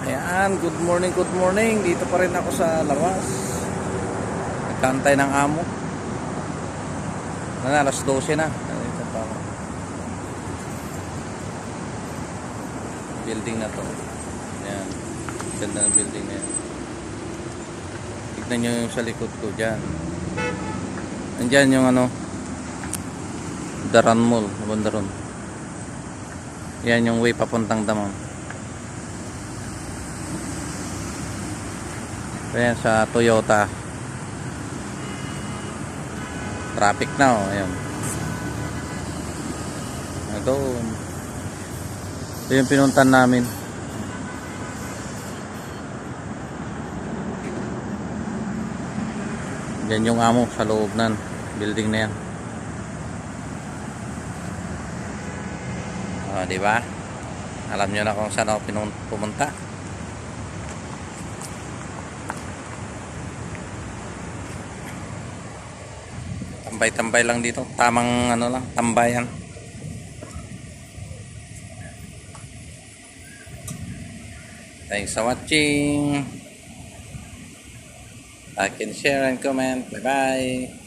Ayan, good morning, good morning. Dito pa rin ako sa labas. Nagkantay ng amo. Alas 12 na. Dito pa ako. Building na to. Ayan. Ganda ng building na yan. Tignan nyo yung sa likod ko dyan. Nandyan yung Daran Mall. Daran. Yan yung way papuntang Damam. Ayan sa Toyota. Traffic na ayan. Doon. Ito yung pinuntan namin. Diyan yung amo sa loob ng building na yan. Di ba? Alam nyo na kung saan ako pumunta. Tambay-tambay lang dito. Tamang lang, tambayan. Thanks for watching. Like and share and comment. Bye-bye.